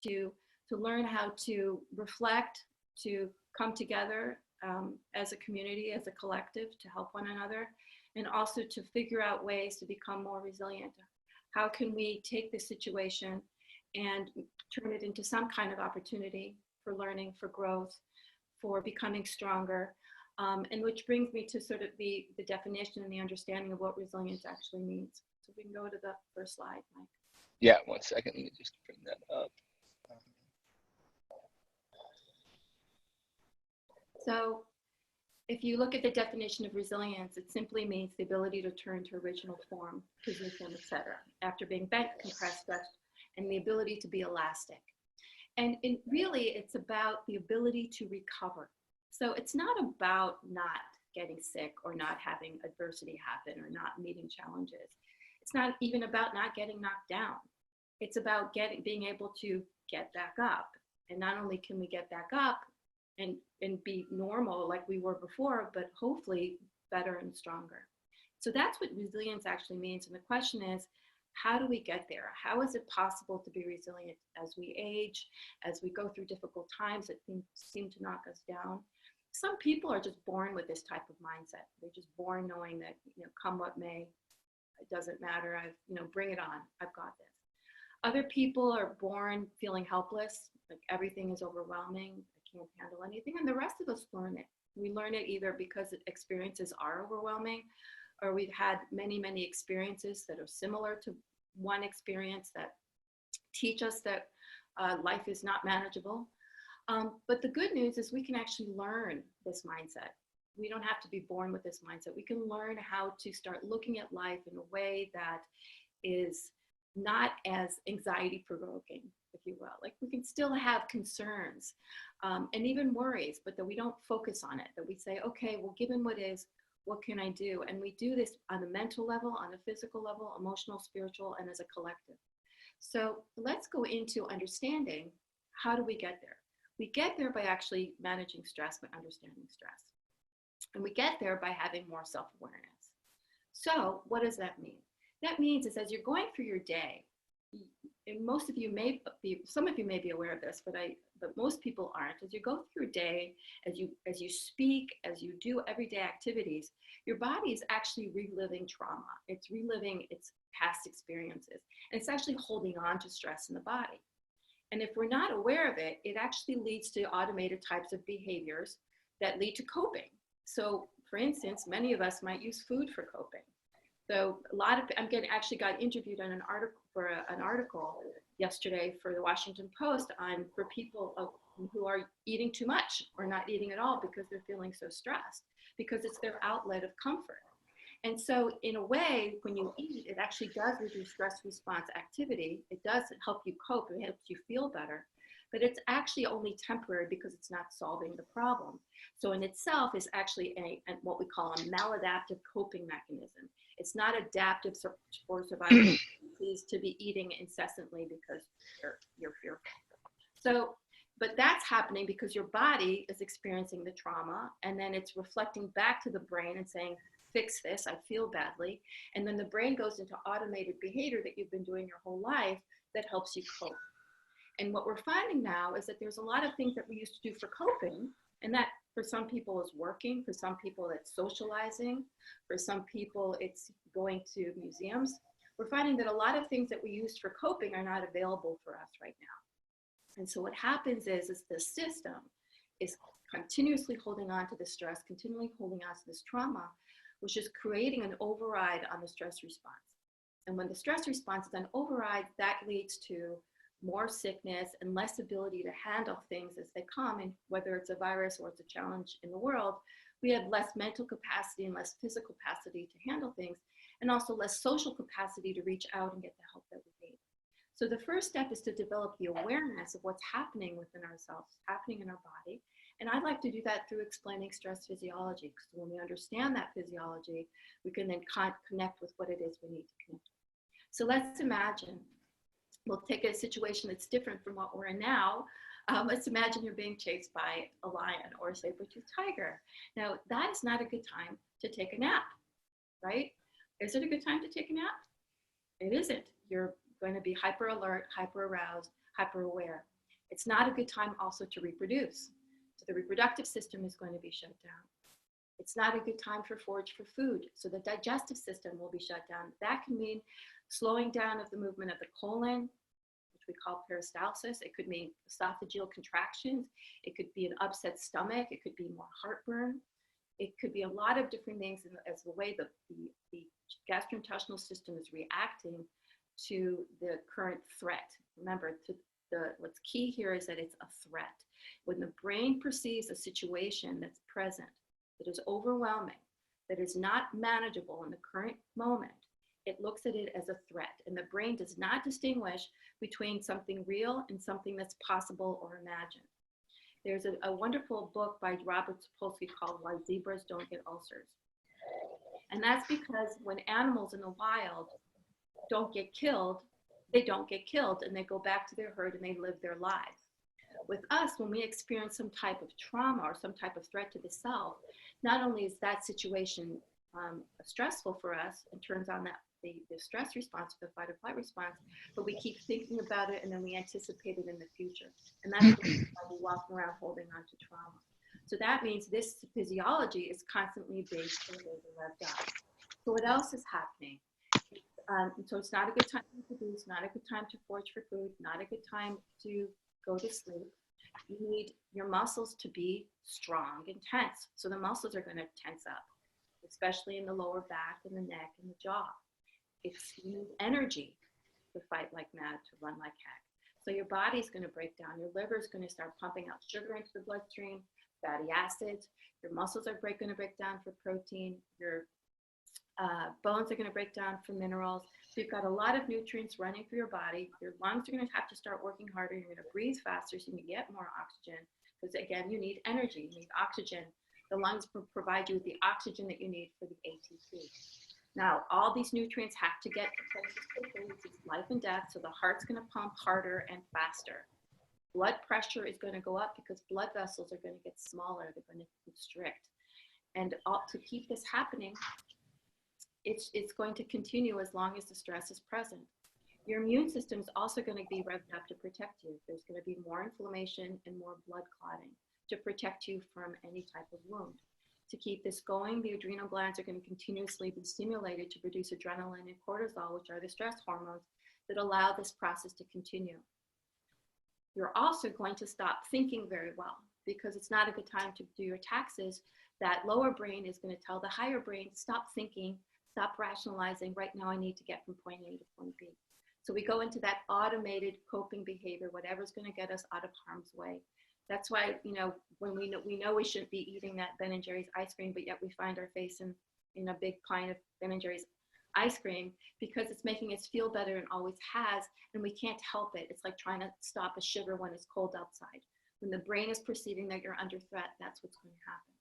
to learn how to reflect, to come together as a community, as a collective, to help one another, and also to figure out ways to become more resilient. How can we take this situation and turn it into some kind of opportunity for learning, for growth, for becoming stronger? And which brings me to sort of the definition and the understanding of what resilience actually means. So we can go to the first slide, Mike. Yeah, 1 second. Let me just bring that up. So if you look at the definition of resilience, it simply means the ability to turn to original form, position, etc., after being bent, compressed, stretched, and the ability to be elastic. And really, it's about the ability to recover. So it's not about not getting sick or not having adversity happen or not meeting challenges. It's not even about not getting knocked down. It's about being able to get back up. And not only can we get back up and be normal like we were before, but hopefully better and stronger. So that's what resilience actually means. And the question is, how do we get there? How is it possible to be resilient as we age, as we go through difficult times that seem to knock us down? Some people are just born with this type of mindset. They're just born knowing that, come what may, it doesn't matter. Bring it on. I've got this. Other people are born feeling helpless, like everything is overwhelming. I can't handle anything. And the rest of us learn it. We learn it either because experiences are overwhelming, or we've had many, many experiences that are similar to one experience that teach us that life is not manageable. But the good news is we can actually learn this mindset. We don't have to be born with this mindset. We can learn how to start looking at life in a way that is not as anxiety provoking, if you will. Like, we can still have concerns and even worries, but that we don't focus on it, that we say, okay, well, given what is, what can I do? And we do this on a mental level, on a physical level, emotional, spiritual, and as a collective. So let's go into understanding, how do we get there? We get there by actually managing stress, by understanding stress. And we get there by having more self-awareness. So what does that mean? That means is as you're going through your day, and most of you may be, some of you may be aware of this, but most people aren't. As you go through your day, as you speak, as you do everyday activities, your body is actually reliving trauma. It's reliving its past experiences, and it's actually holding on to stress in the body. And if we're not aware of it, it actually leads to automated types of behaviors that lead to coping. So, for instance, many of us might use food for coping. So actually got interviewed on an article yesterday for the Washington Post for people who are eating too much or not eating at all because they're feeling so stressed, because it's their outlet of comfort. And so in a way, when you eat, it actually does reduce stress response activity. It does help you cope. It helps you feel better. But it's actually only temporary because it's not solving the problem. So in itself is actually what we call a maladaptive coping mechanism. It's not adaptive for survival. Is to be eating incessantly because you're fearful. So, but that's happening because your body is experiencing the trauma, and then it's reflecting back to the brain and saying, fix this, I feel badly. And then the brain goes into automated behavior that you've been doing your whole life that helps you cope. And what we're finding now is that there's a lot of things that we used to do for coping, and that for some people is working, for some people it's socializing, for some people it's going to museums. We're finding that a lot of things that we used for coping are not available for us right now. And so what happens is the system is continuously holding on to the stress, continually holding on to this trauma, which is creating an override on the stress response. And when the stress response is on override, that leads to more sickness and less ability to handle things as they come, and whether it's a virus or it's a challenge in the world, we have less mental capacity and less physical capacity to handle things, and also less social capacity to reach out and get the help that we need. So the first step is to develop the awareness of what's happening within ourselves, happening in our body. And I'd like to do that through explaining stress physiology, because when we understand that physiology, we can then connect with what it is we need to connect with. So let's imagine, we'll take a situation that's different from what we're in now. Let's imagine you're being chased by a lion or a saber-toothed tiger. Now, that is not a good time to take a nap, right? Is it a good time to take a nap? It isn't. You're going to be hyper alert, hyper aroused, hyper aware. It's not a good time also to reproduce. So the reproductive system is going to be shut down. It's not a good time for forage for food. So the digestive system will be shut down. That can mean slowing down of the movement of the colon, which we call peristalsis. It could mean esophageal contractions. It could be an upset stomach. It could be more heartburn. It could be a lot of different things as the way the gastrointestinal system is reacting to the current threat. Remember, what's key here is that it's a threat. When the brain perceives a situation that's present, that is overwhelming, that is not manageable in the current moment, it looks at it as a threat. And the brain does not distinguish between something real and something that's possible or imagined. There's a wonderful book by Robert Sapolsky called Why Zebras Don't Get Ulcers. And that's because when animals in the wild don't get killed, they don't get killed and they go back to their herd and they live their lives. With us, when we experience some type of trauma or some type of threat to the self, not only is that situation stressful for us and turns on the stress response, the fight or flight response, but we keep thinking about it and then we anticipate it in the future. And that's why we walk around holding on to trauma. So that means this physiology is constantly being revved up. So what else is happening? So it's not a good time to produce, not a good time to forage for food, not a good time to go to sleep. You need your muscles to be strong and tense. So the muscles are going to tense up, especially in the lower back and the neck and the jaw. You need energy to fight like mad, to run like heck. So your body's going to break down. Your liver is going to start pumping out sugar into the bloodstream, fatty acids. Your muscles are going to break down for protein. Your bones are going to break down for minerals. So you've got a lot of nutrients running through your body. Your lungs are going to have to start working harder. You're going to breathe faster so you can get more oxygen. Because again, you need energy, you need oxygen. The lungs provide you with the oxygen that you need for the ATP. Now, all these nutrients have to get to places quickly. It's life and death. So the heart's going to pump harder and faster. Blood pressure is going to go up because blood vessels are going to get smaller. They're going to constrict. And to keep this happening, it's going to continue as long as the stress is present. Your immune system is also going to be revved up to protect you. There's going to be more inflammation and more blood clotting to protect you from any type of wound. To keep this going, the adrenal glands are going to continuously be stimulated to produce adrenaline and cortisol, which are the stress hormones that allow this process to continue. You're also going to stop thinking very well because it's not a good time to do your taxes. That lower brain is going to tell the higher brain, stop thinking, stop rationalizing. Right now I need to get from point A to point B. So we go into that automated coping behavior, whatever's going to get us out of harm's way. That's why, when we know we shouldn't be eating that Ben & Jerry's ice cream, but yet we find our face in a big pint of Ben & Jerry's ice cream because it's making us feel better and always has, and we can't help it. It's like trying to stop a sugar when it's cold outside. When the brain is perceiving that you're under threat, that's what's going to happen.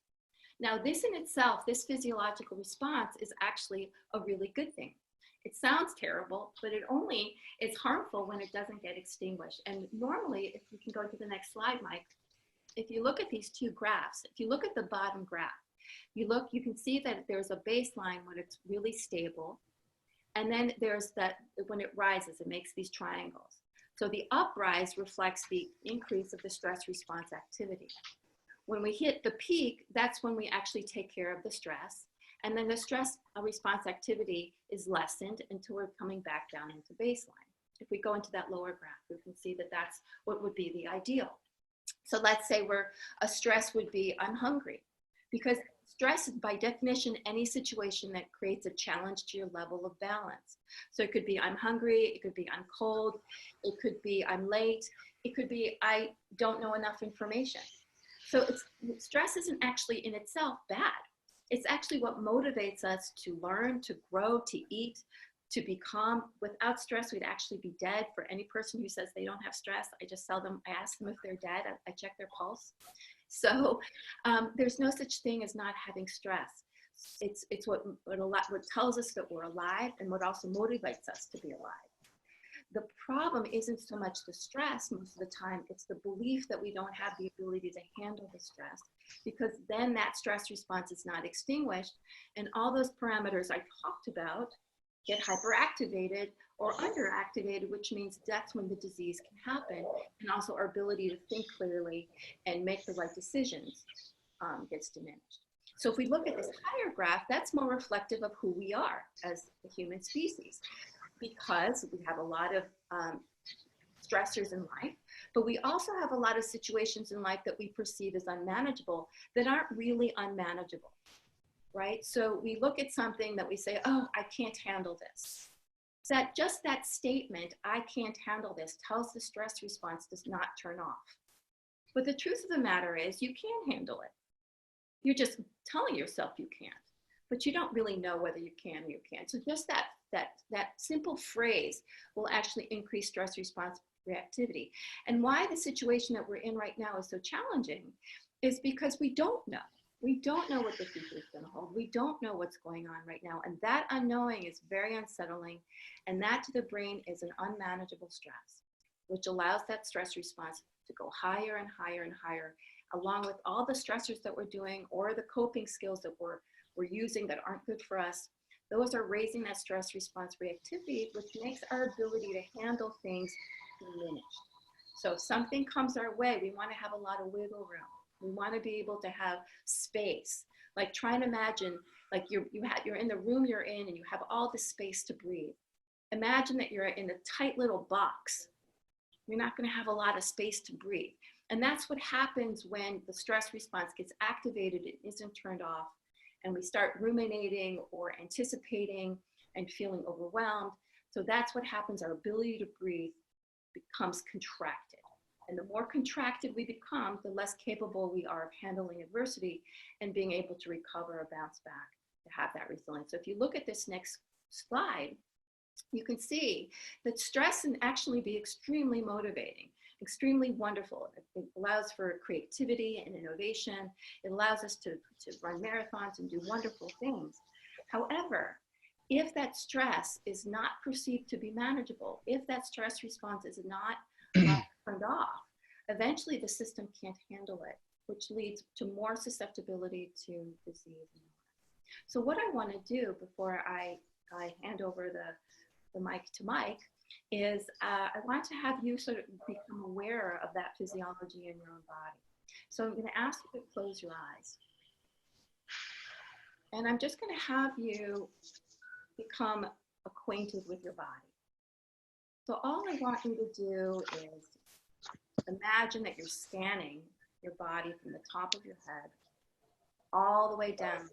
Now, this in itself, this physiological response is actually a really good thing. It sounds terrible, but it only is harmful when it doesn't get extinguished. And normally, if you can go to the next slide, Mike, if you look at these two graphs, if you look at the bottom graph, you can see that there's a baseline when it's really stable. And then there's that, when it rises, it makes these triangles. So the uprise reflects the increase of the stress response activity. When we hit the peak, that's when we actually take care of the stress. And then the stress response activity is lessened until we're coming back down into baseline. If we go into that lower graph, we can see that that's what would be the ideal. So let's say a stress would be, I'm hungry. Because stress is by definition any situation that creates a challenge to your level of balance. So it could be I'm hungry, it could be I'm cold, it could be I'm late, it could be I don't know enough information. So stress isn't actually in itself bad. It's actually what motivates us to learn, to grow, to eat, to be calm. Without stress, we'd actually be dead. For any person who says they don't have stress, I ask them if they're dead. I check their pulse. So there's no such thing as not having stress. It's what tells us that we're alive and what also motivates us to be alive. The problem isn't so much the stress most of the time, it's the belief that we don't have the ability to handle the stress, because then that stress response is not extinguished and all those parameters I talked about get hyperactivated or underactivated, which means that's when the disease can happen, and also our ability to think clearly and make the right decisions gets diminished. So if we look at this higher graph, that's more reflective of who we are as a human species, because we have a lot of stressors in life, but we also have a lot of situations in life that we perceive as unmanageable that aren't really unmanageable, right? So we look at something that we say, oh, I can't handle this. That just that statement, I can't handle this, tells the stress response does not turn off. But the truth of the matter is you can handle it. You're just telling yourself you can't, but you don't really know whether you can or you can't. So just that simple phrase will actually increase stress response reactivity. And why the situation that we're in right now is so challenging is because we don't know. We don't know what the future is going to hold. We don't know what's going on right now. And that unknowing is very unsettling. And that to the brain is an unmanageable stress, which allows that stress response to go higher and higher and higher, along with all the stressors that we're doing or the coping skills that we're using that aren't good for us. Those are raising that stress response reactivity, which makes our ability to handle things diminished. So if something comes our way, we want to have a lot of wiggle room. We want to be able to have space. Like try and imagine, like you're in the room you're in and you have all the space to breathe. Imagine that you're in a tight little box. You're not going to have a lot of space to breathe. And that's what happens when the stress response gets activated, it isn't turned off, and we start ruminating or anticipating and feeling overwhelmed. So that's what happens. Our ability to breathe becomes contracted. And the more contracted we become, the less capable we are of handling adversity and being able to recover or bounce back to have that resilience. So if you look at this next slide, you can see that stress can actually be extremely motivating, extremely wonderful. It allows for creativity and innovation. It allows us to run marathons and do wonderful things. However, if that stress is not perceived to be manageable, if that stress response is not turned off, eventually the system can't handle it, which leads to more susceptibility to disease. So what I want to do before I hand over the mic to Mike is I want to have you sort of become aware of that physiology in your own body. So I'm going to ask you to close your eyes. And I'm just going to have you become acquainted with your body. So all I want you to do is imagine that you're scanning your body from the top of your head all the way down.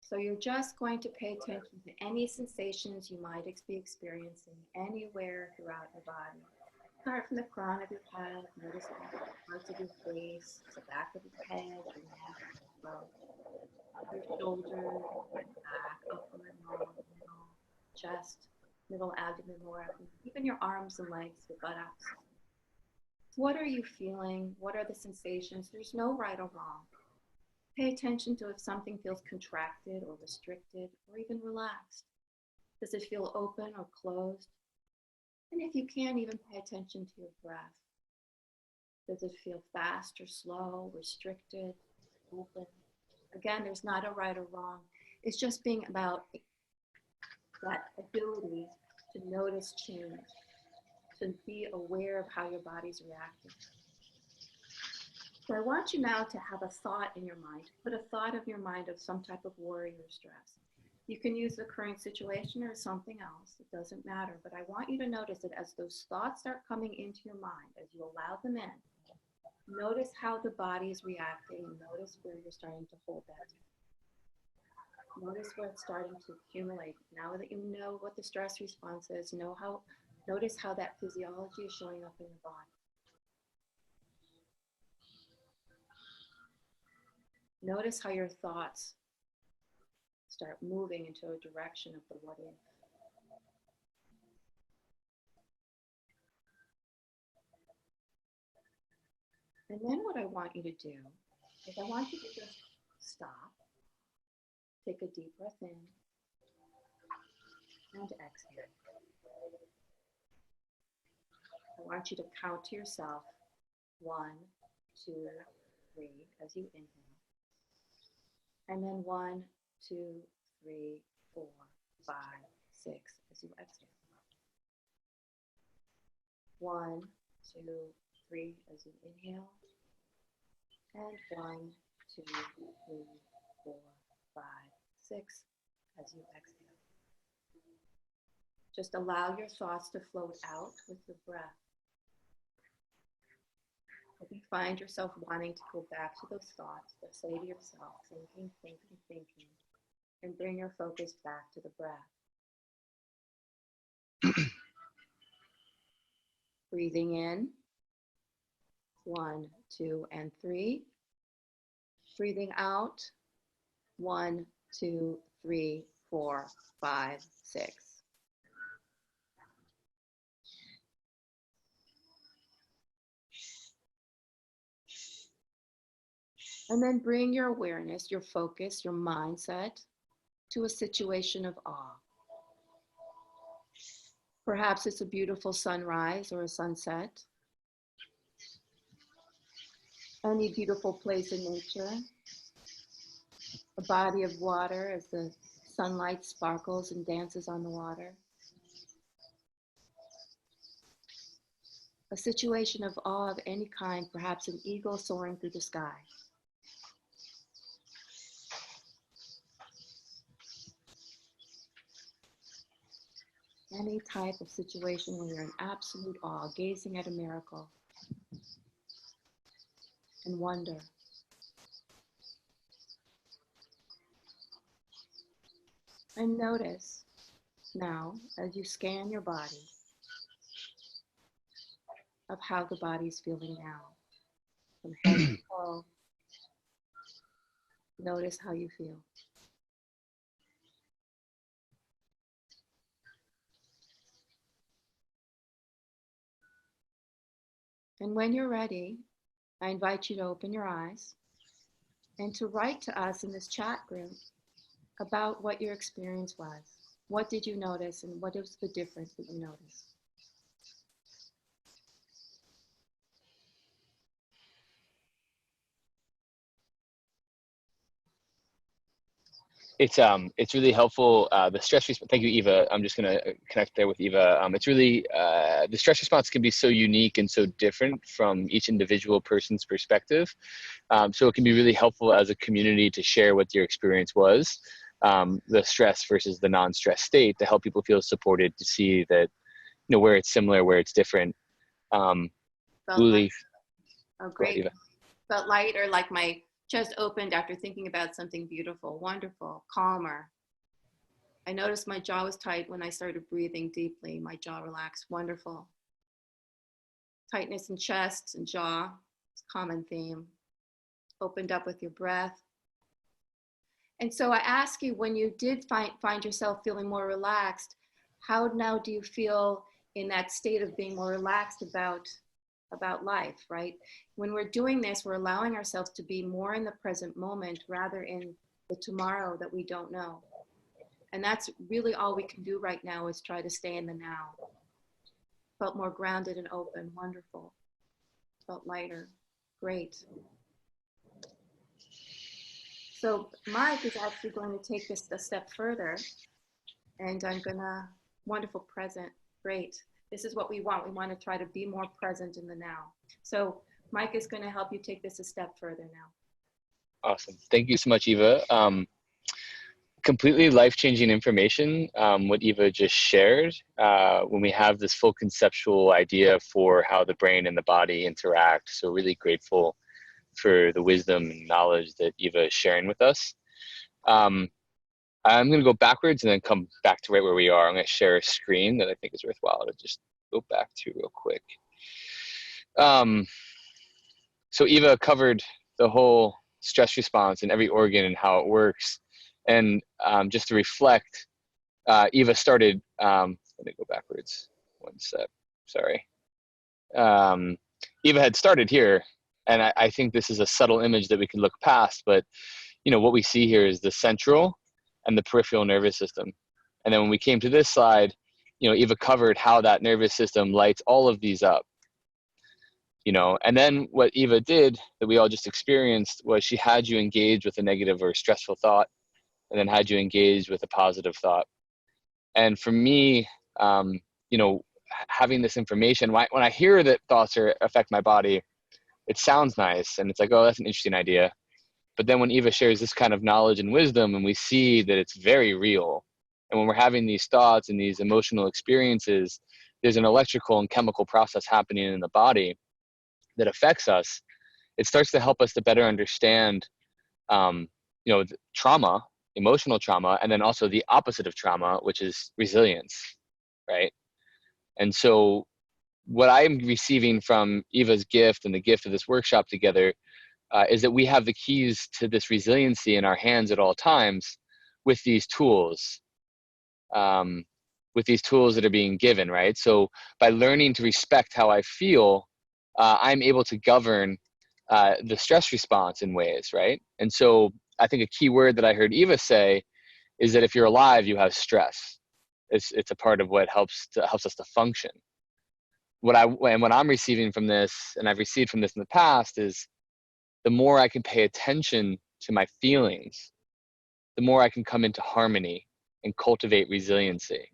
So you're just going to pay attention to any sensations you might be experiencing anywhere throughout your body. Start from the crown of your head, notice all parts of your face, the back of your head, your neck, your shoulders, your back, upper and lower, middle, chest, middle abdomen, lower abdomen, even your arms and legs, your buttocks. What are you feeling? What are the sensations? There's no right or wrong. Pay attention to if something feels contracted or restricted or even relaxed. Does it feel open or closed? And if you can, even pay attention to your breath. Does it feel fast or slow, restricted, open? Again, there's not a right or wrong. It's just being about that ability to notice change, to be aware of how your body's reacting. So I want you now to have a thought in your mind. Put a thought in your mind of some type of worry or stress. You can use the current situation or something else. It doesn't matter. But I want you to notice that as those thoughts start coming into your mind, as you allow them in, notice how the body is reacting. Notice where you're starting to hold that. Notice where it's starting to accumulate. Now that you know what the stress response is, notice how that physiology is showing up in your body. Notice how your thoughts start moving into a direction of the what if. And then what I want you to do is I want you to just stop, take a deep breath in, and exhale. I want you to count to yourself 1, 2, 3 as you inhale. And then 1, 2, 3, 4, 5, 6 as you exhale. 1, 2, 3 as you inhale. And 1, 2, 3, 4, 5, 6 as you exhale. Just allow your thoughts to float out with your breath. If you find yourself wanting to go back to those thoughts, just say to yourself, thinking, thinking, thinking, and bring your focus back to the breath. Breathing in, 1, 2, and 3. Breathing out, 1, 2, 3, 4, 5, 6. And then bring your awareness, your focus, your mindset to a situation of awe. Perhaps it's a beautiful sunrise or a sunset. Any beautiful place in nature. A body of water as the sunlight sparkles and dances on the water. A situation of awe of any kind, perhaps an eagle soaring through the sky. Any type of situation where you're in absolute awe, gazing at a miracle and wonder. And notice now, as you scan your body, of how the body's feeling now. From head to toe, notice how you feel. And when you're ready, I invite you to open your eyes and to write to us in this chat group about what your experience was. What did you notice and what was the difference that you noticed? It's really helpful. The stress response. Thank you, Eva. I'm just gonna connect there with Eva. It's really the stress response can be so unique and so different from each individual person's perspective. So it can be really helpful as a community to share what your experience was, the stress versus the non-stress state, to help people feel supported, to see that where it's similar, where it's different. Uli, oh, great. Eva. Felt light, or like my chest opened after thinking about something beautiful, wonderful, calmer. I noticed my jaw was tight when I started breathing deeply. My jaw relaxed, wonderful. Tightness in chest and jaw, common theme. Opened up with your breath. And so I ask you, when you did find yourself feeling more relaxed, how now do you feel in that state of being more relaxed about life, right? When we're doing this, we're allowing ourselves to be more in the present moment rather in the tomorrow that we don't know. And that's really all we can do right now, is try to stay in the now. Felt more grounded and open, wonderful. Felt lighter, great. So Mike is actually going to take this a step further, and I'm gonna, wonderful, present, great. This is what we want. We want to try to be more present in the now. So Mike is going to help you take this a step further now. Awesome. Thank you so much, Eva. Completely life-changing information, what Eva just shared. When we have this full conceptual idea for how the brain and the body interact. So really grateful for the wisdom and knowledge that Eva is sharing with us. I'm going to go backwards and then come back to right where we are. I'm going to share a screen that I think is worthwhile to just go back to real quick. So Eva covered the whole stress response and every organ and how it works. And just to reflect, Eva started, let me go backwards one sec, sorry. Eva had started here, and I think this is a subtle image that we can look past, but what we see here is the central and the peripheral nervous system. And then when we came to this slide, Eva covered how that nervous system lights all of these up. And then what Eva did that we all just experienced was she had you engage with a negative or stressful thought, and then had you engage with a positive thought. And for me, you know, having this information, when I hear that thoughts affect my body, it sounds nice. And it's like, oh, that's an interesting idea. But then when Eva shares this kind of knowledge and wisdom, and we see that it's very real, and when we're having these thoughts and these emotional experiences, there's an electrical and chemical process happening in the body that affects us. It starts to help us to better understand, you know, trauma, emotional trauma, and then also the opposite of trauma, which is resilience, right? And so what I'm receiving from Eva's gift and the gift of this workshop together is that we have the keys to this resiliency in our hands at all times with these tools, that are being given, right? So by learning to respect how I feel, I'm able to govern the stress response in ways, right? And so I think a key word that I heard Eva say is that if you're alive, you have stress. It's a part of what helps us to function. What I'm receiving from this, and I've received from this in the past, is the more I can pay attention to my feelings, the more I can come into harmony and cultivate resiliency.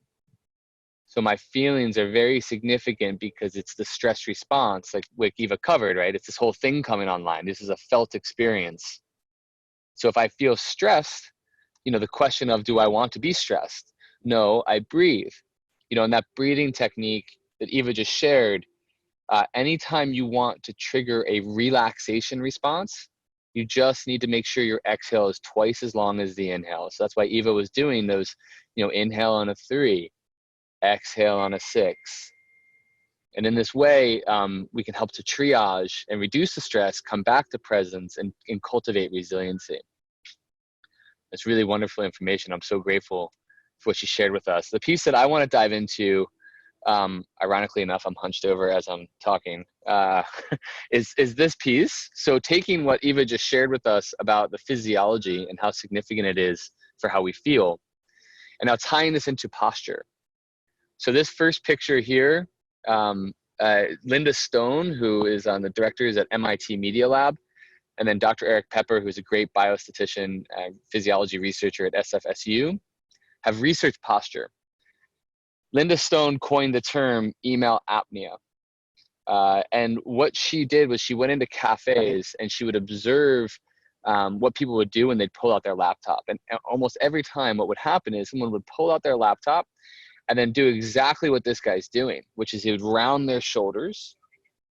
So my feelings are very significant because it's the stress response, like Eva covered, right? It's this whole thing coming online. This is a felt experience. So if I feel stressed, you know, the question of, do I want to be stressed? No, I breathe. You know, and that breathing technique that Eva just shared, anytime you want to trigger a relaxation response, you just need to make sure your exhale is twice as long as the inhale. So that's why Eva was doing those, you know, inhale on a 3, exhale on a 6. And in this way, we can help to triage and reduce the stress, come back to presence, and cultivate resiliency. It's really wonderful information. I'm so grateful for what she shared with us. The piece that I want to dive into, ironically enough, I'm hunched over as I'm talking, is this piece. So taking what Eva just shared with us about the physiology and how significant it is for how we feel, and now tying this into posture. So this first picture here, Linda Stone, who is on the directors at MIT Media Lab, and then Dr. Eric Pepper, who's a great biostatistician, physiology researcher at SFSU, have researched posture. Linda Stone coined the term email apnea. And what she did was she went into cafes and she would observe what people would do when they'd pull out their laptop. And almost every time what would happen is someone would pull out their laptop and then do exactly what this guy's doing, which is he would round their shoulders.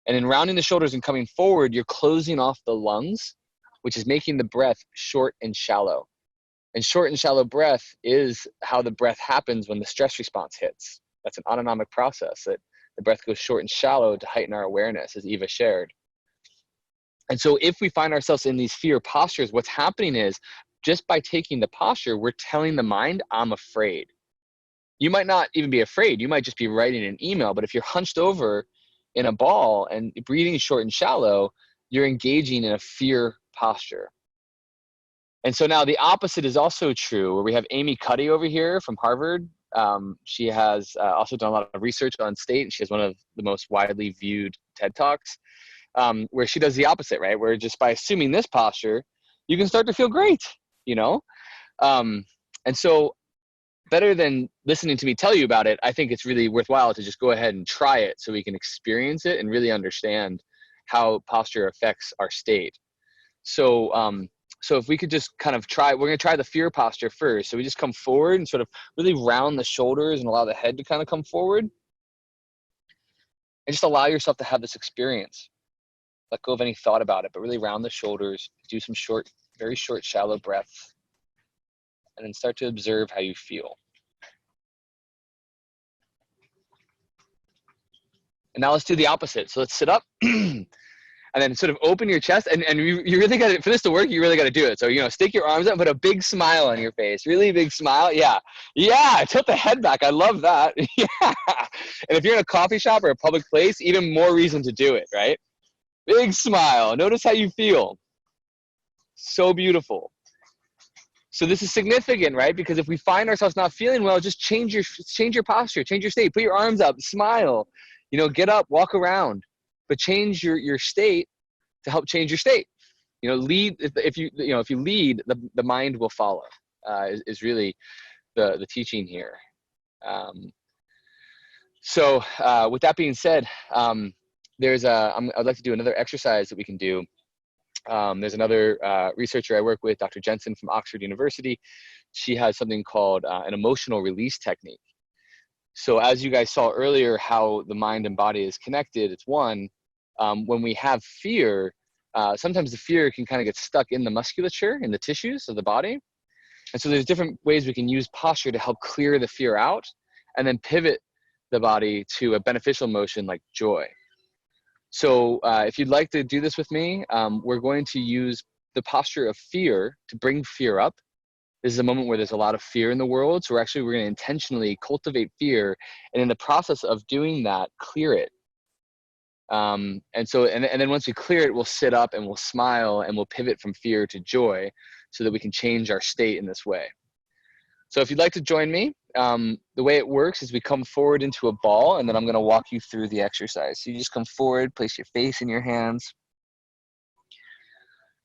And in rounding the shoulders and coming forward, you're closing off the lungs, which is making the breath short and shallow. And short and shallow breath is how the breath happens when the stress response hits. That's an autonomic process, that the breath goes short and shallow to heighten our awareness, as Eva shared. And so if we find ourselves in these fear postures, what's happening is just by taking the posture, we're telling the mind, I'm afraid. You might not even be afraid. You might just be writing an email. But if you're hunched over in a ball and breathing short and shallow, you're engaging in a fear posture. And so now the opposite is also true, where we have Amy Cuddy over here from Harvard. She has also done a lot of research on state, and she has one of the most widely viewed TED Talks, where she does the opposite, right? Where just by assuming this posture, you can start to feel great, you know? And so better than listening to me tell you about it, I think it's really worthwhile to just go ahead and try it so we can experience it and really understand how posture affects our state. So if we could just kind of try, we're going to try the fear posture first. So we just come forward and sort of really round the shoulders and allow the head to kind of come forward. And just allow yourself to have this experience. Let go of any thought about it, but really round the shoulders, do some short, very short, shallow breaths, and then start to observe how you feel. And now let's do the opposite. So let's sit up. And then sort of open your chest, and you really got to, for this to work, you really got to do it. So, you know, stick your arms up, put a big smile on your face, really big smile. Yeah. Tilt the head back. I love that. Yeah. And if you're in a coffee shop or a public place, even more reason to do it, right? Big smile. Notice how you feel. So beautiful. So this is significant, right? Because if we find ourselves not feeling well, just change your posture, change your state, put your arms up, smile, you know, get up, walk around. But change your state to help change your state. You know, lead. If you lead, the mind will follow. Is really the teaching here. So with that being said, I'd like to do another exercise that we can do. There's another researcher I work with, Dr. Jensen from Oxford University. She has something called an emotional release technique. So as you guys saw earlier, how the mind and body is connected, it's one. When we have fear, sometimes the fear can kind of get stuck in the musculature, in the tissues of the body. And so there's different ways we can use posture to help clear the fear out and then pivot the body to a beneficial motion like joy. So if you'd like to do this with me, we're going to use the posture of fear to bring fear up. This is a moment where there's a lot of fear in the world. So we're going to intentionally cultivate fear. And in the process of doing that, clear it. And then once we clear it, we'll sit up and we'll smile and we'll pivot from fear to joy so that we can change our state in this way. So if you'd like to join me, the way it works is we come forward into a ball, and then I'm going to walk you through the exercise. So you just come forward, place your face in your hands,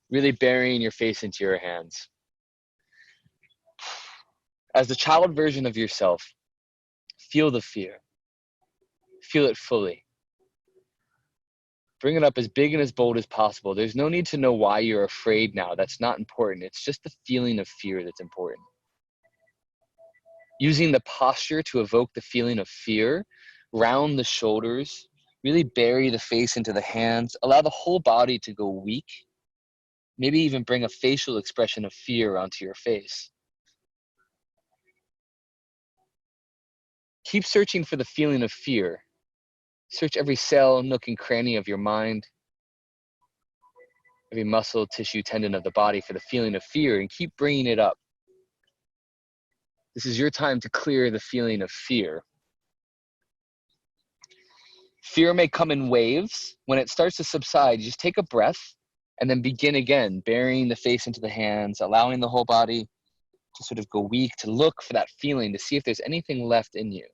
really burying your face into your hands. As the child version of yourself, feel the fear. Feel it fully. Bring it up as big and as bold as possible. There's no need to know why you're afraid now. That's not important. It's just the feeling of fear that's important. Using the posture to evoke the feeling of fear, round the shoulders, really bury the face into the hands, allow the whole body to go weak, maybe even bring a facial expression of fear onto your face. Keep searching for the feeling of fear. Search every cell, nook, and cranny of your mind, every muscle, tissue, tendon of the body for the feeling of fear, and keep bringing it up. This is your time to clear the feeling of fear. Fear may come in waves. When it starts to subside, you just take a breath and then begin again, burying the face into the hands, allowing the whole body to sort of go weak, to look for that feeling, to see if there's anything left in you.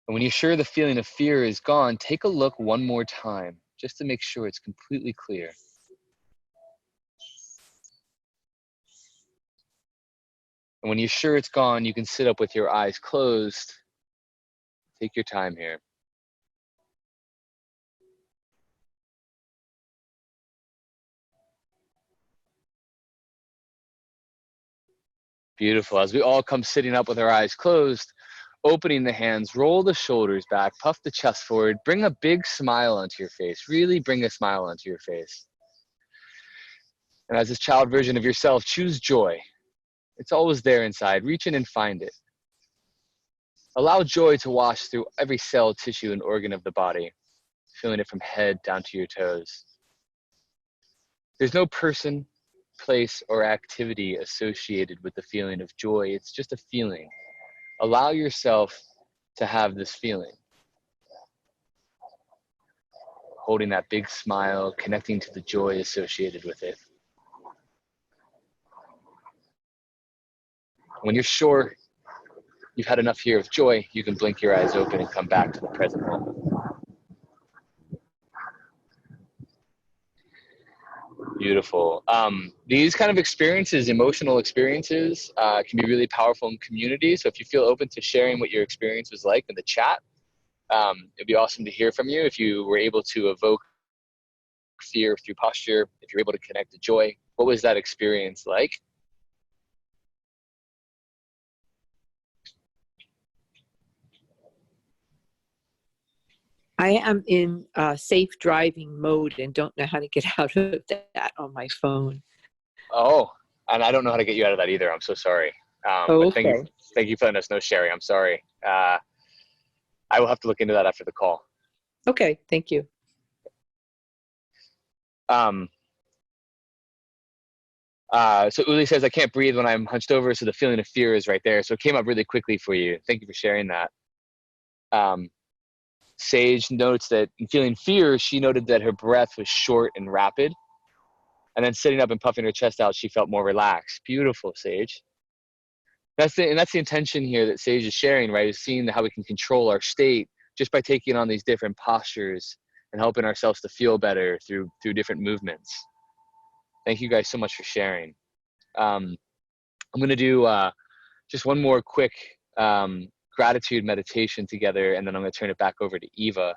And when you're sure the feeling of fear is gone, take a look one more time, just to make sure it's completely clear. And when you're sure it's gone, you can sit up with your eyes closed. Take your time here. Beautiful. As we all come sitting up with our eyes closed, opening the hands, roll the shoulders back, puff the chest forward, bring a big smile onto your face. Really bring a smile onto your face. And as this child version of yourself, choose joy. It's always there inside. Reach in and find it. Allow joy to wash through every cell, tissue, and organ of the body, feeling it from head down to your toes. There's no person, place, or activity associated with the feeling of joy. It's just a feeling. Allow yourself to have this feeling. Holding that big smile, connecting to the joy associated with it. When you're sure you've had enough here of joy, you can blink your eyes open and come back to the present moment. Beautiful. These kind of experiences, emotional experiences, can be really powerful in community. So if you feel open to sharing what your experience was like in the chat, it'd be awesome to hear from you. If you were able to evoke fear through posture, if you're able to connect to joy, what was that experience like? I am in safe driving mode and don't know how to get out of that on my phone. Oh, and I don't know how to get you out of that either. I'm so sorry. Okay. Thank you for letting us know, Sherry. I'm sorry. I will have to look into that after the call. Okay, thank you. So Uli says, I can't breathe when I'm hunched over, so the feeling of fear is right there. So it came up really quickly for you. Thank you for sharing that. Sage notes that in feeling fear, she noted that her breath was short and rapid. And then sitting up and puffing her chest out, she felt more relaxed. Beautiful, Sage. That's the intention here that Sage is sharing, right? Is seeing how we can control our state just by taking on these different postures and helping ourselves to feel better through different movements. Thank you guys so much for sharing. I'm going to do just one more quick gratitude meditation together, and then I'm going to turn it back over to Eva.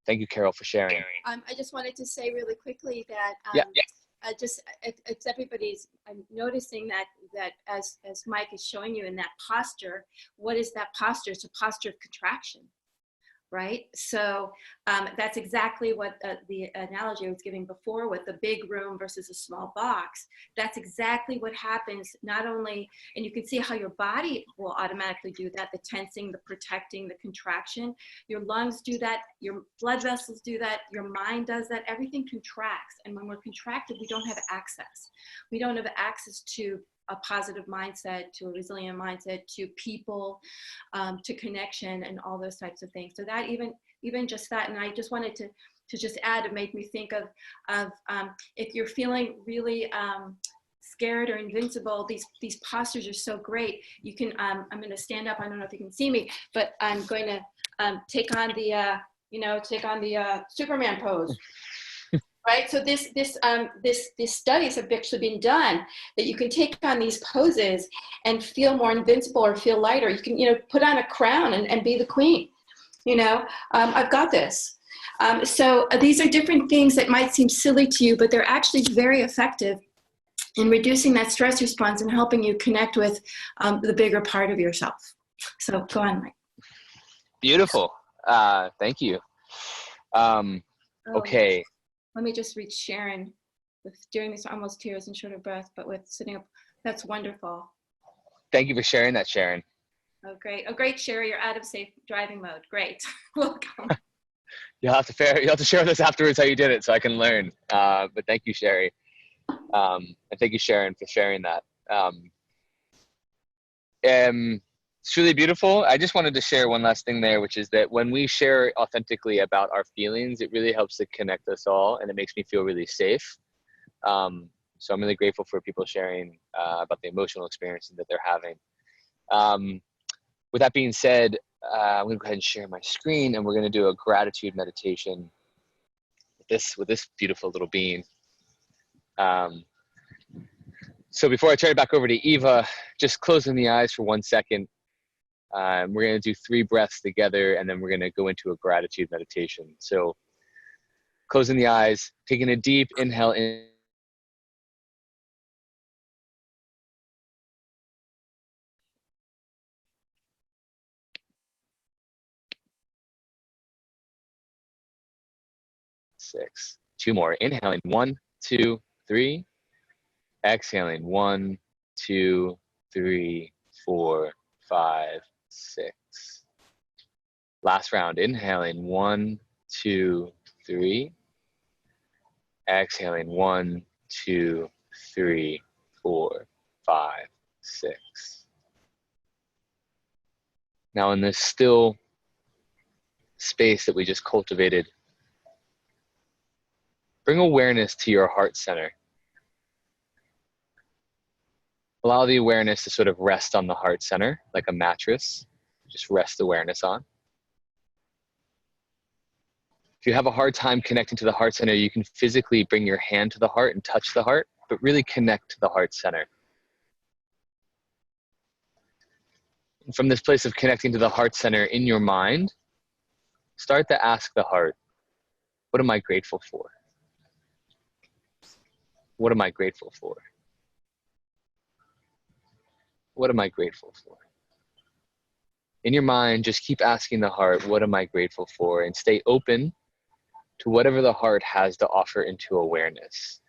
Thank you, Carol, for sharing. I just wanted to say really quickly that it's everybody's. I'm noticing that as Mike is showing you in that posture, what is that posture? It's a posture of contraction, right? So that's exactly what the analogy I was giving before with the big room versus a small box. That's exactly what happens, not only, and you can see how your body will automatically do that, the tensing, the protecting, the contraction. Your lungs do that, your blood vessels do that, your mind does that, everything contracts. And when we're contracted, we don't have access. We don't have access to a positive mindset, to a resilient mindset, to people, to connection, and all those types of things. So that even just that, and I just wanted to just add, it made me think of if you're feeling really scared or invincible, these postures are so great. You can, I'm going to stand up. I don't know if you can see me, but I'm going to take on the Superman pose. Right, so this studies have actually been done that you can take on these poses and feel more invincible or feel lighter. You can, put on a crown and be the queen. I've got this. So these are different things that might seem silly to you, but they're actually very effective in reducing that stress response and helping you connect with the bigger part of yourself. So go on, Mike. Beautiful. Thank you. Okay. Let me just reach Sharon with doing this almost tears and short of breath, but with sitting up. That's wonderful. Thank you for sharing that, Sharon. Oh, great. Oh, great, Sherry. You're out of safe driving mode. Great. Welcome. You'll have to share with us afterwards how you did it so I can learn. But thank you, Sherry. And thank you, Sharon, for sharing that. It's really beautiful. I just wanted to share one last thing there, which is that when we share authentically about our feelings, it really helps to connect us all, and it makes me feel really safe. So I'm really grateful for people sharing about the emotional experiences that they're having. With that being said, I'm going to go ahead and share my screen, and we're going to do a gratitude meditation with this beautiful little being. So before I turn it back over to Eva, just closing the eyes for 1 second. We're going to do 3 breaths together, and then we're going to go into a gratitude meditation. So closing the eyes, taking a deep inhale in. Six. 2 more. Inhaling. 1, 2, 3. Exhaling. 1, 2, 3, 4, 5, 6. Last round. Inhaling. 1, 2, 3. Exhaling. 1, 2, 3, 4, 5, 6. Now in this still space that we just cultivated, bring awareness to your heart center. Allow the awareness to sort of rest on the heart center like a mattress. Just rest awareness on. If you have a hard time connecting to the heart center, you can physically bring your hand to the heart and touch the heart, but really connect to the heart center. And from this place of connecting to the heart center in your mind, start to ask the heart, what am I grateful for? What am I grateful for? What am I grateful for? In your mind, just keep asking the heart, what am I grateful for? And stay open to whatever the heart has to offer into awareness.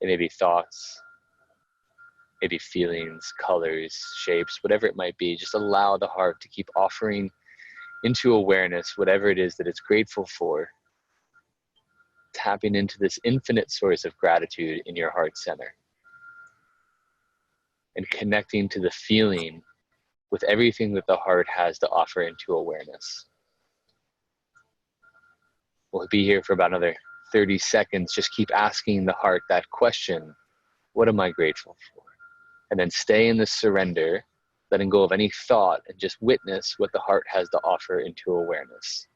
It may be thoughts, maybe feelings, colors, shapes, whatever it might be. Just allow the heart to keep offering into awareness whatever it is that it's grateful for. Tapping into this infinite source of gratitude in your heart center. And connecting to the feeling with everything that the heart has to offer into awareness. We'll be here for about another 30 seconds. Just keep asking the heart that question, what am I grateful for? And then stay in the surrender, letting go of any thought, and just witness what the heart has to offer into awareness.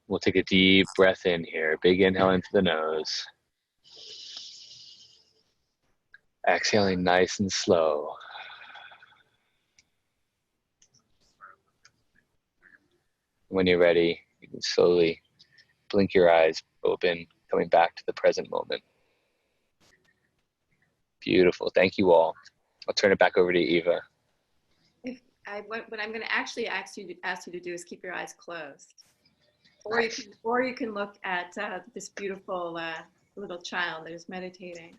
We'll take a deep breath in here. Big inhale into the nose. Exhaling nice and slow. When you're ready, you can slowly blink your eyes open, coming back to the present moment. Beautiful. Thank you all. I'll turn it back over to Eva. What I'm going to actually ask you to do is keep your eyes closed, or you can look at this beautiful little child that is meditating.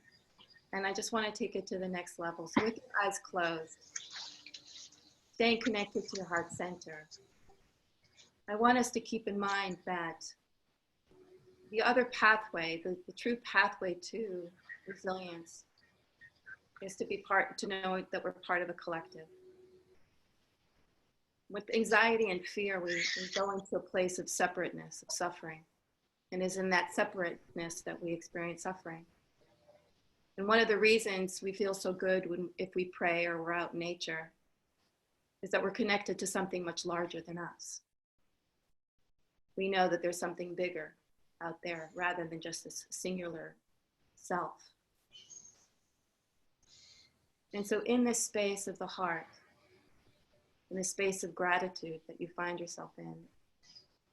And I just want to take it to the next level. So with your eyes closed, staying connected to your heart center, I want us to keep in mind that the other pathway, the true pathway to resilience, is to know that we're part of a collective. With anxiety and fear, we go into a place of separateness, of suffering. And it's in that separateness that we experience suffering. And one of the reasons we feel so good if we pray or we're out in nature is that we're connected to something much larger than us. We know that there's something bigger out there rather than just this singular self. And so in this space of the heart, in the space of gratitude that you find yourself in,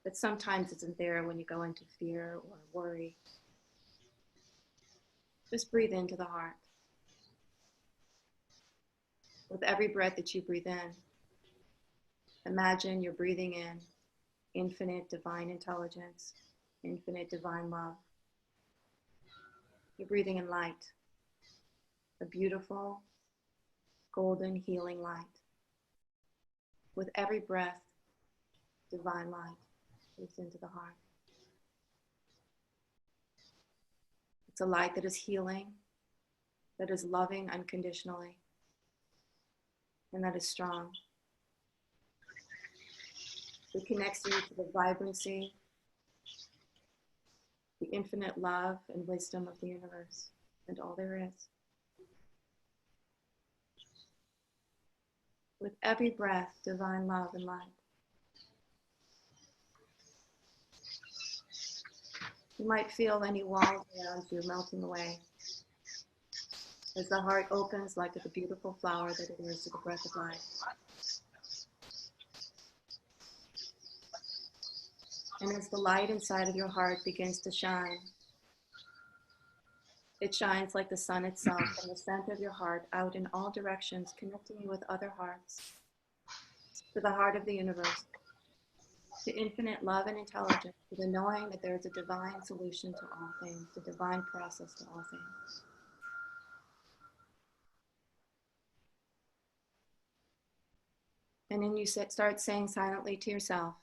that sometimes isn't there when you go into fear or worry, just breathe into the heart. With every breath that you breathe in, imagine you're breathing in infinite divine intelligence, infinite divine love. You're breathing in light, a beautiful, golden, healing light. With every breath, divine light moves into the heart. It's a light that is healing, that is loving unconditionally, and that is strong. It connects you to the vibrancy, the infinite love and wisdom of the universe and all there is. With every breath, divine love and light. You might feel any walls around you melting away as the heart opens like the beautiful flower that it is to the breath of life. And as the light inside of your heart begins to shine, it shines like the sun itself from the center of your heart out in all directions, connecting you with other hearts, to the heart of the universe, to infinite love and intelligence, to the knowing that there is a divine solution to all things, a divine process to all things. And then you start saying silently to yourself,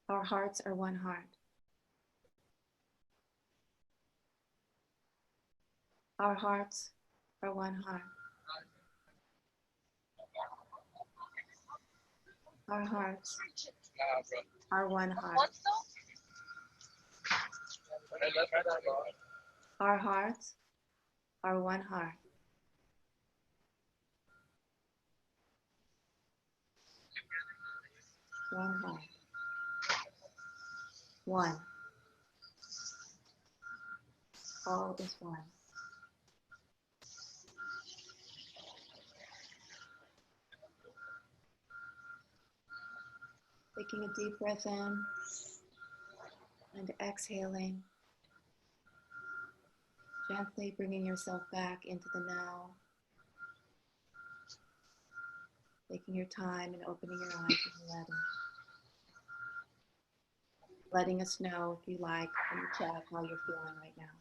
our hearts are one heart. Our hearts are one heart. Our hearts are one heart. Our hearts are one heart. One heart. One. All is one. Taking a deep breath in and exhaling, gently bringing yourself back into the now, taking your time and opening your eyes when you're ready. Letting us know, if you like, in the chat how you're feeling right now.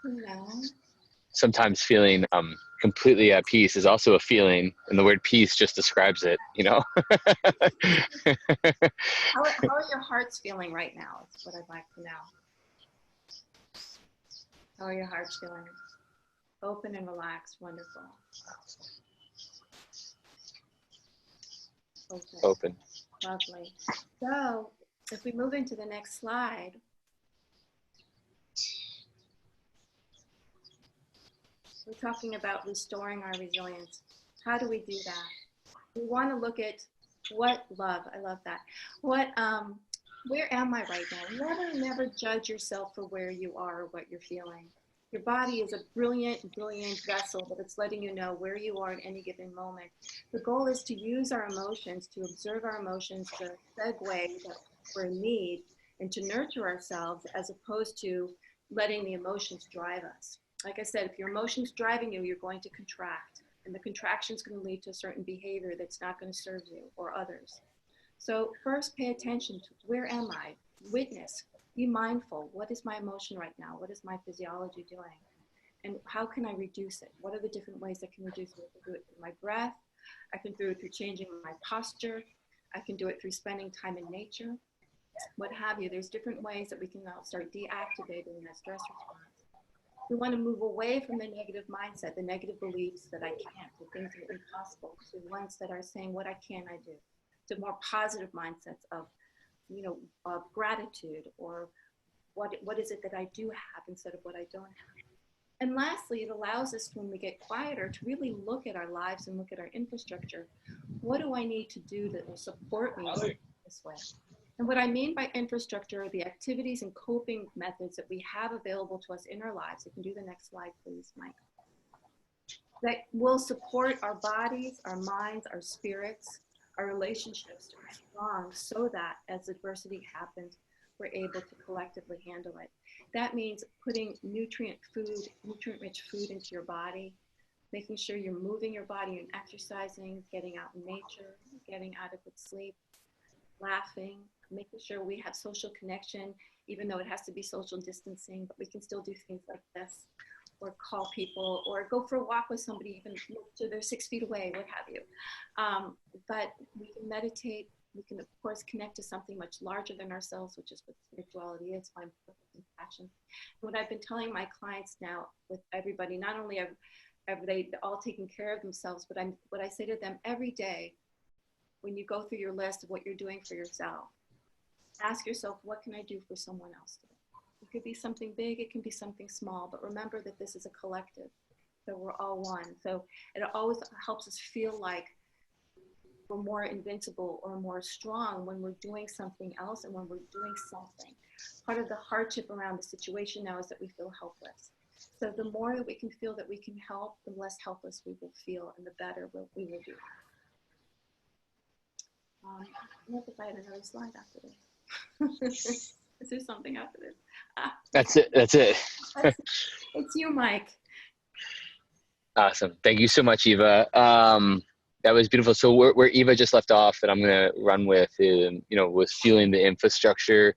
Hello. Sometimes feeling completely at peace is also a feeling, and the word peace just describes it, you know? How are your hearts feeling right now? That's what I'd like to know. How are your hearts feeling? Open and relaxed, wonderful. Open. Lovely. So if we move into the next slide, We're talking about restoring our resilience. How do we do that? We want to look at what love, I love that. Where am I right now? Never judge yourself for where you are or what you're feeling. Your body is a brilliant, brilliant vessel, but it's letting you know where you are at any given moment. The goal is to use our emotions, to observe our emotions, to segue that we're in need, and to nurture ourselves as opposed to letting the emotions drive us. Like I said, if your emotion's driving you, you're going to contract, and the contraction is going to lead to a certain behavior that's not going to serve you or others. So first, pay attention to where am I? Witness, be mindful. What is my emotion right now? What is my physiology doing? And how can I reduce it? What are the different ways I can reduce it? I can do it through my breath. I can do it through changing my posture. I can do it through spending time in nature, what have you. There's different ways that we can now start deactivating that stress response. We want to move away from the negative mindset, the negative beliefs that I can't, the things that are impossible, to ones that are saying, what can I do? To more positive mindsets of, of gratitude, or what is it that I do have instead of what I don't have. And lastly, it allows us, when we get quieter, to really look at our lives and look at our infrastructure. What do I need to do that will support me this way? And what I mean by infrastructure are the activities and coping methods that we have available to us in our lives. You can do the next slide, please, Mike. That will support our bodies, our minds, our spirits, our relationships to be strong, so that as adversity happens, we're able to collectively handle it. That means putting nutrient-rich food into your body, making sure you're moving your body and exercising, getting out in nature, getting adequate sleep, laughing, making sure we have social connection, even though it has to be social distancing, but we can still do things like this, or call people, or go for a walk with somebody, even so they're 6 feet away, what have you. But we can meditate. We can, of course, connect to something much larger than ourselves, which is what spirituality is, find purpose and passion. What I've been telling my clients now with everybody, not only have they all taken care of themselves, but what I say to them every day, when you go through your list of what you're doing for yourself, ask yourself, what can I do for someone else today? It could be something big, it can be something small, but remember that this is a collective, so we're all one. So it always helps us feel like we're more invincible or more strong when we're doing something else and when we're doing something. Part of the hardship around the situation now is that we feel helpless. So the more that we can feel that we can help, the less helpless we will feel, and the better we will do. I don't know if I had another slide after this. Is there something after this? That's it. It's you, Mike. Awesome. Thank you so much, Eva. That was beautiful. So where Eva just left off, that I'm going to run with, was fueling the infrastructure.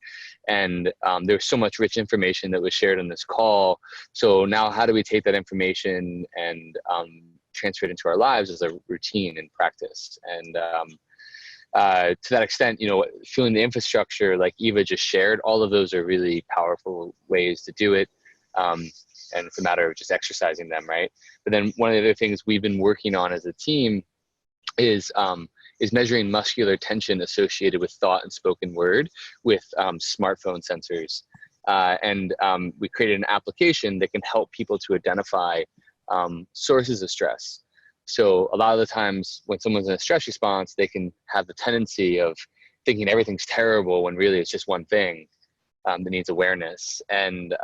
And there's so much rich information that was shared on this call. So now how do we take that information and transfer it into our lives as a routine and practice? And to that extent, fueling the infrastructure, like Eva just shared, all of those are really powerful ways to do it. And it's a matter of just exercising them, right? But then one of the other things we've been working on as a team is measuring muscular tension associated with thought and spoken word with smartphone sensors. And we created an application that can help people to identify sources of stress. So a lot of the times when someone's in a stress response, they can have the tendency of thinking everything's terrible when really it's just one thing that needs awareness. And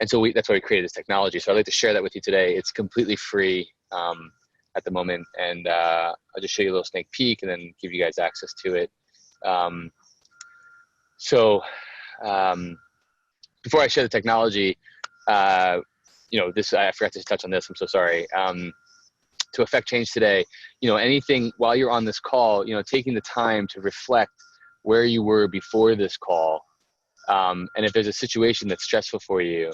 so that's why we created this technology. So I'd like to share that with you today. It's completely free at the moment. And I'll just show you a little sneak peek and then give you guys access to it. Before I share the technology, I forgot to touch on this. I'm so sorry. To affect change today, anything while you're on this call, taking the time to reflect where you were before this call. And if there's a situation that's stressful for you,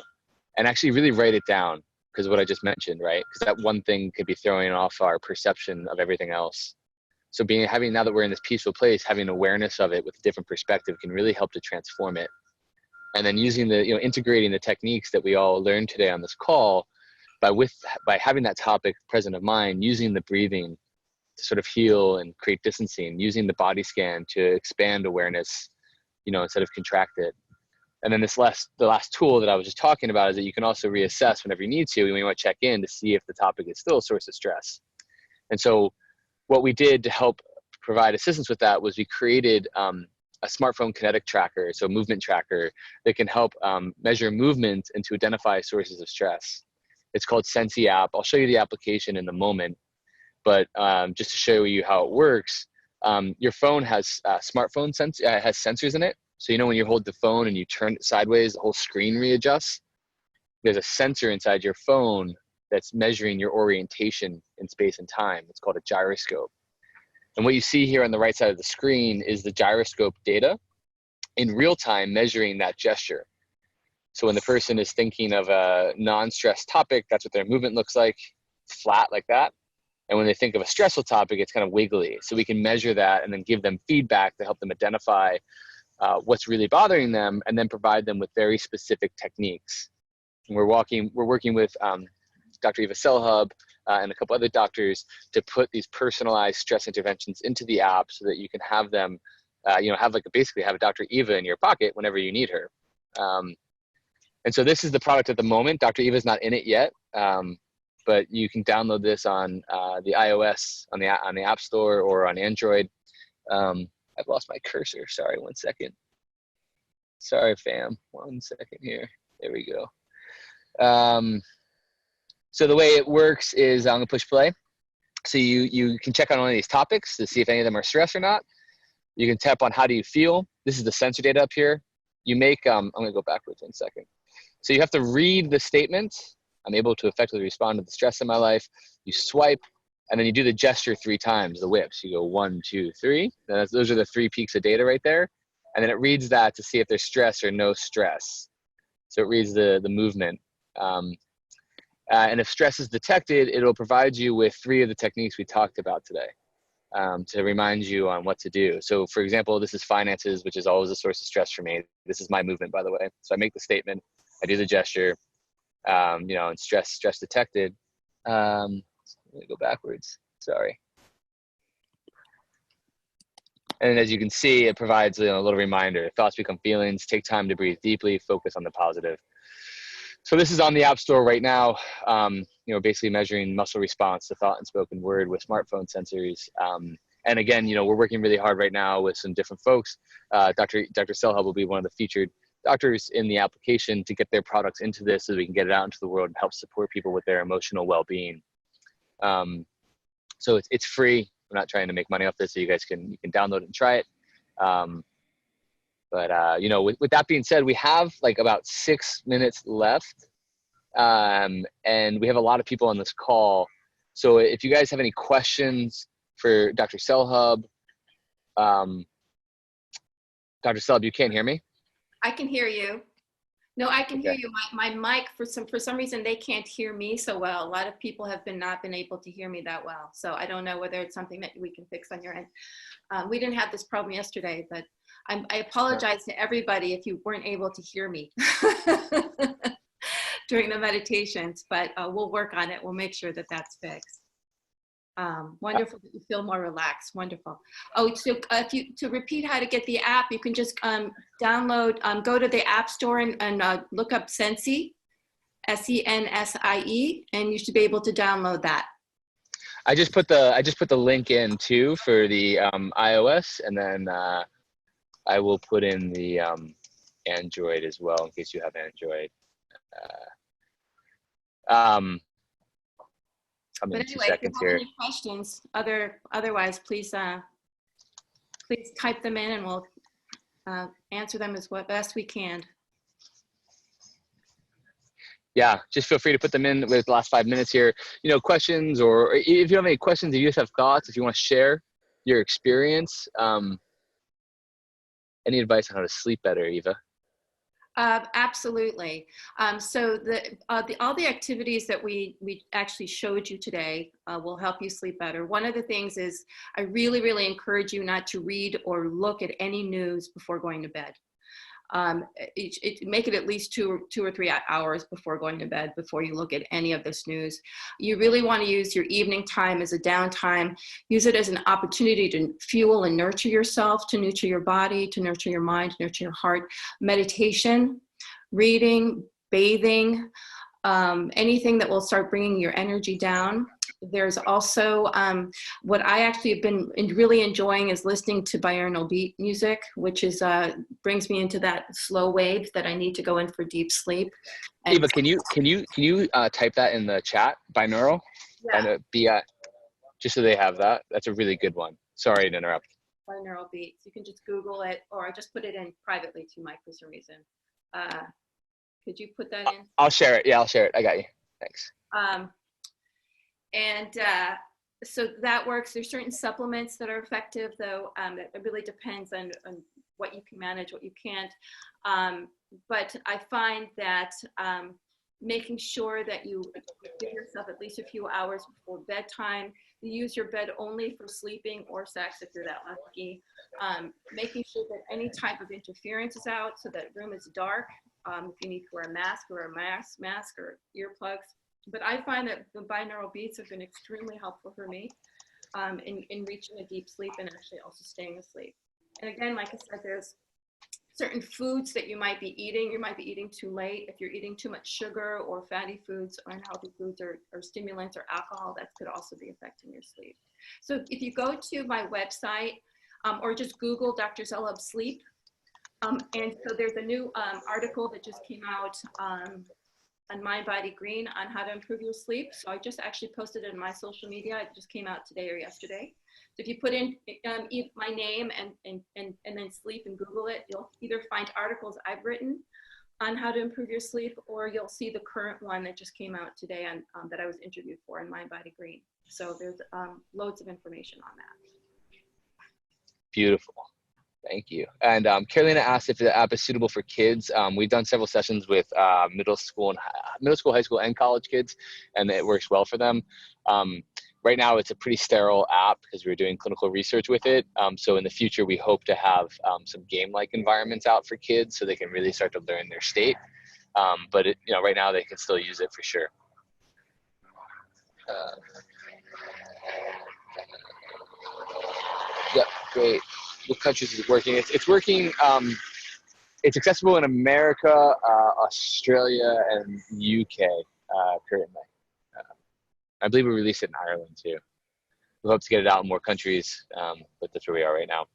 and actually really write it down, because of what I just mentioned, right? Because that one thing could be throwing off our perception of everything else. So now that we're in this peaceful place, having awareness of it with a different perspective can really help to transform it. And then integrating the techniques that we all learned today on this call, by having that topic present of mind, using the breathing to sort of heal and create distancing, using the body scan to expand awareness, instead of contract it. And then the last tool that I was just talking about is that you can also reassess whenever you need to, when you want to check in to see if the topic is still a source of stress. And so what we did to help provide assistance with that was we created a smartphone kinetic tracker, so movement tracker, that can help measure movement and to identify sources of stress. It's called SENSI app. I'll show you the application in a moment, but just to show you how it works, your phone has has sensors in it. So you know when you hold the phone and you turn it sideways, the whole screen readjusts. There's a sensor inside your phone that's measuring your orientation in space and time. It's called a gyroscope. And what you see here on the right side of the screen is the gyroscope data in real time measuring that gesture. So when the person is thinking of a non-stress topic, that's what their movement looks like, flat like that. And when they think of a stressful topic, it's kind of wiggly. So we can measure that and then give them feedback to help them identify what's really bothering them, and then provide them with very specific techniques. And we're working with Dr. Eva Selhub and a couple other doctors to put these personalized stress interventions into the app so that you can have them, basically have a Dr. Eva in your pocket whenever you need her. And so this is the product at the moment. Dr. Eva's not in it yet, but you can download this on the iOS, on the App Store, or on Android. I've lost my cursor. Sorry, 1 second. Sorry, fam. 1 second here. There we go. So the way it works is I'm gonna push play. So you can check on one of these topics to see if any of them are stress or not. You can tap on how do you feel. This is the sensor data up here. You make, I'm gonna go backwards 1 second. So you have to read the statement. I'm able to effectively respond to the stress in my life. You swipe, and then you do the gesture 3 times, the whips. You go 1, 2, 3. Those are the 3 peaks of data right there. And then it reads that to see if there's stress or no stress. So it reads the movement. And if stress is detected, it'll provide you with 3 of the techniques we talked about today to remind you on what to do. So for example, this is finances, which is always a source of stress for me. This is my movement, by the way. So I make the statement, I do the gesture, and stress detected. Let me go backwards, sorry. And as you can see, it provides a little reminder. Thoughts become feelings, take time to breathe deeply, focus on the positive. So this is on the App Store right now, basically measuring muscle response to thought and spoken word with smartphone sensors. And again, we're working really hard right now with some different folks. Dr. Selhub will be one of the featured doctors in the application to get their products into this so we can get it out into the world and help support people with their emotional well-being. So it's free. We're not trying to make money off this, so you guys can download it and try it. With that being said, we have like about 6 minutes left, and we have a lot of people on this call. So if you guys have any questions for Dr. Selhub, Dr. Selhub, you can't hear me? I can hear you. No, I can hear you. My mic, for some reason, they can't hear me so well. A lot of people have not been able to hear me that well. So I don't know whether it's something that we can fix on your end. We didn't have this problem yesterday, but I apologize to everybody if you weren't able to hear me during the meditations, but we'll work on it. We'll make sure that that's fixed. Wonderful that you feel more relaxed. Wonderful. Oh, so to repeat how to get the app, you can just download, go to the App Store and look up SENSI, SENSIE, and you should be able to download that. I just put the link in too for the iOS, and then I will put in the Android as well in case you have Android. But anyway, if you have any questions, otherwise, please type them in, and we'll answer them as best we can. Yeah, just feel free to put them in with the last 5 minutes here. Questions, or if you have any questions, if you just have thoughts, if you want to share your experience. Any advice on how to sleep better, Eva? Absolutely. So all the activities that we actually showed you today will help you sleep better. One of the things is I really, really encourage you not to read or look at any news before going to bed. Make it at least two or 3 hours before going to bed, before you look at any of this news. You really want to use your evening time as a downtime. Use it as an opportunity to fuel and nurture yourself, to nurture your body, to nurture your mind, to nurture your heart. Meditation, reading, bathing, anything that will start bringing your energy down. There's also what I actually have been really enjoying is listening to binaural beat music, which is brings me into that slow wave that I need to go in for deep sleep. And Eva, can you type that in the chat? Binaural, yeah, just so they have that. That's a really good one. Sorry to interrupt. binaural beats. You can just Google it, or I just put it in privately to Mike for some reason. Could you put that in? I'll share it. Yeah, I'll share it. I got you. Thanks. So that works. There's certain supplements that are effective, though. It really depends on what you can manage, what you can't. But I find that making sure that you give yourself at least a few hours before bedtime. You use your bed only for sleeping or sex if you're that lucky. Making sure that any type of interference is out, so that room is dark. If you need to wear a mask or earplugs. But I find that the binaural beats have been extremely helpful for me in reaching a deep sleep and actually also staying asleep. And again, like I said, there's certain foods that you might be eating. You might be eating too late. If you're eating too much sugar or fatty foods or unhealthy foods or stimulants or alcohol, that could also be affecting your sleep. So if you go to my website or just Google Dr. Selhub sleep, and so there's a new article that just came out on Mind+Body Green on how to improve your sleep. So I just actually posted it in my social media. It just came out today or yesterday. So if you put in my name and then sleep and Google it, you'll either find articles I've written on how to improve your sleep, or you'll see the current one that just came out today on that I was interviewed for in Mind+Body Green. So there's loads of information on that. Beautiful. Thank you. And Carolina asked if the app is suitable for kids. We've done several sessions with middle school, high school, and college kids, and it works well for them. Right now, it's a pretty sterile app because we're doing clinical research with it. So in the future, we hope to have some game-like environments out for kids so they can really start to learn their state. But right now, they can still use it for sure. Yep, great. What countries is it working? It's working. It's accessible in America, Australia, and UK currently. I believe we released it in Ireland too. We hope to get it out in more countries, but that's where we are right now.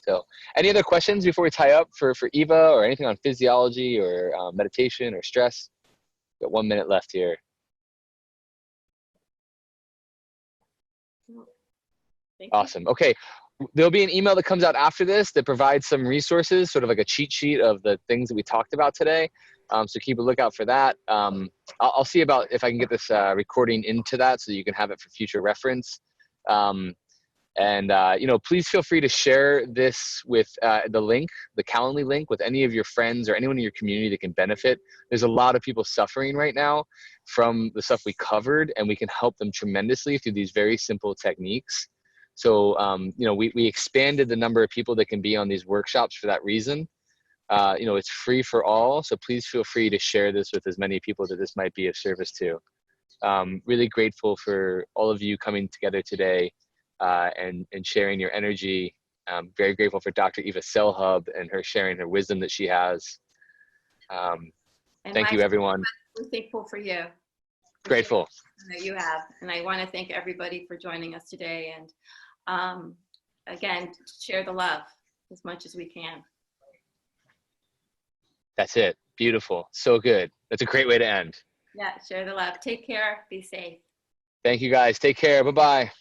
So, any other questions before we tie up for Eva, or anything on physiology or meditation or stress? Got 1 minute left here. Awesome. Okay. There'll be an email that comes out after this that provides some resources, sort of like a cheat sheet of the things that we talked about today. So keep a lookout for that. I'll see about if I can get this recording into that so you can have it for future reference. Please feel free to share this with the link, the Calendly link, with any of your friends or anyone in your community that can benefit. There's a lot of people suffering right now from the stuff we covered, and we can help them tremendously through these very simple techniques. So, we expanded the number of people that can be on these workshops for that reason. It's free for all, so please feel free to share this with as many people that this might be of service to. Really grateful for all of you coming together today and sharing your energy. Very grateful for Dr. Eva Selhub and her sharing her wisdom that she has. Thank you, everyone. We're thankful for you. Grateful. That you have. And I want to thank everybody for joining us today. And again, share the love as much as we can. That's it. Beautiful. So good. That's a great way to end. Yeah, share the love. Take care. Be safe. Thank you, guys. Take care. Bye-bye.